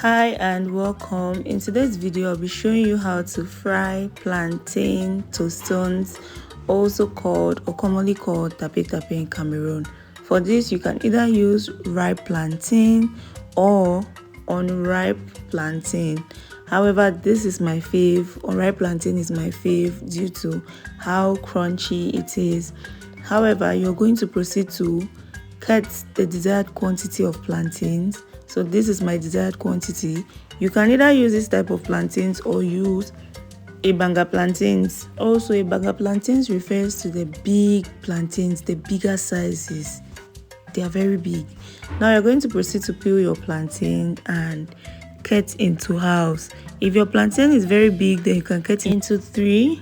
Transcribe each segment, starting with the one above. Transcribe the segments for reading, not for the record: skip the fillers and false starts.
Hi and welcome. In today's video I'll be showing you how to fry plantain tostones, also called or commonly called tape in Cameroon. For this you can either use ripe plantain or unripe plantain. However, this is my fave. Unripe plantain is my fave due to how crunchy it is. However, you're going to proceed to cut the desired quantity of plantains. So this is my desired quantity. You can either use this type of plantains or use a banga plantains. Also, a banga plantains refers to the big plantains, the bigger sizes. They are very big. Now you're going to proceed to peel your plantain and cut into halves. If your plantain is very big, then you can cut into three,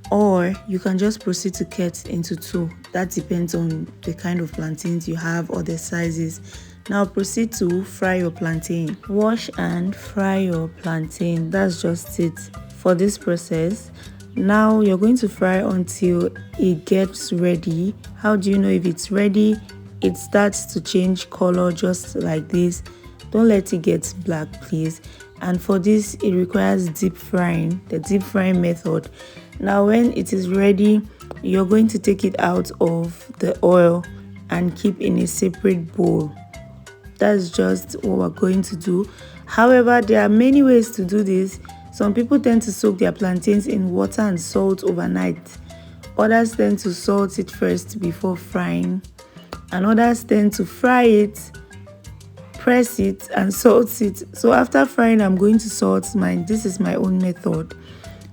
or you can just proceed to cut into two. That depends on the kind of plantains you have or the sizes. Now proceed to fry your plantain. Wash and fry your plantain. That's just it for this process. Now you're going to fry until it gets ready. How do you know if it's ready? It starts to change color just like this. Don't let it get black, please. And for this it requires deep frying, the deep frying method. Now when it is ready, you're going to take it out of the oil and keep in a separate bowl. That's just what we're going to do. However, there are many ways to do this. Some people tend to soak their plantains in water and salt overnight. Others tend to salt it first before frying. And others tend to fry it, press it and salt it. So after frying, I'm going to salt mine. This is my own method.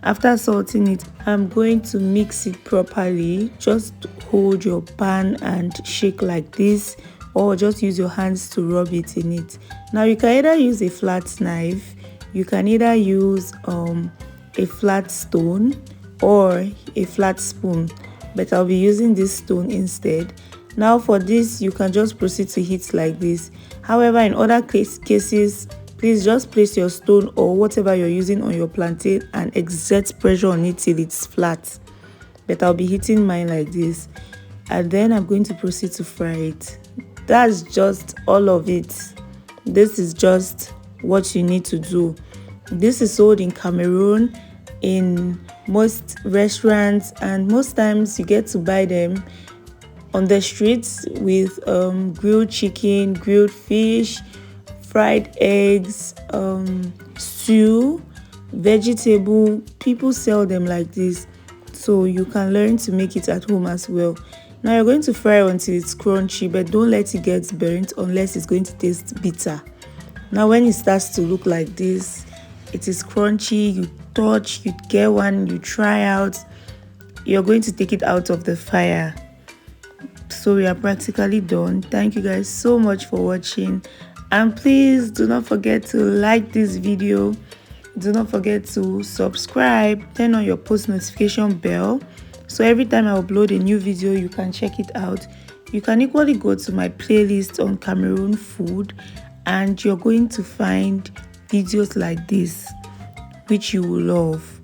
After salting it, I'm going to mix it properly. Just hold your pan and shake like this, or just use your hands to rub it in it. Now you can either use a flat knife, you can either use a flat stone or a flat spoon, but I'll be using this stone instead. Now for this, you can just proceed to hit like this. However, in other cases, please just place your stone or whatever you're using on your plantain and exert pressure on it till it's flat. But I'll be hitting mine like this, and then I'm going to proceed to fry it. That's just all of it. This is just what you need to do. This is sold in Cameroon in most restaurants, and most times you get to buy them on the streets with grilled chicken, grilled fish, fried eggs, stew, vegetable. People sell them like this, so you can learn to make it at home as well. Now you're going to fry until it's crunchy, but don't let it get burnt unless it's going to taste bitter. Now when it starts to look like this, it is crunchy. You touch, you get one, you try out, you're going to take it out of the fire. So we are practically done. Thank you guys so much for watching, and please do not forget to like this video. Do not forget to subscribe, turn on your post notification bell, so every time I upload a new video you can check it out. You can equally go to my playlist on Cameroon food, and you're going to find videos like this which you will love.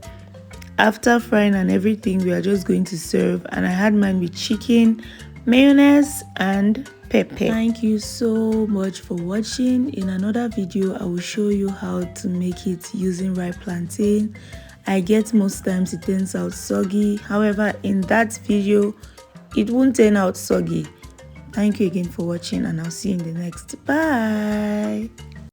After frying and everything, we are just going to serve, and I had mine with chicken, mayonnaise and pepper. Thank you so much for watching. In another video I will show you how to make it using ripe plantain. I get most times it turns out soggy. However, in that video it won't turn out soggy. Thank you again for watching, and I'll see you in the next. Bye.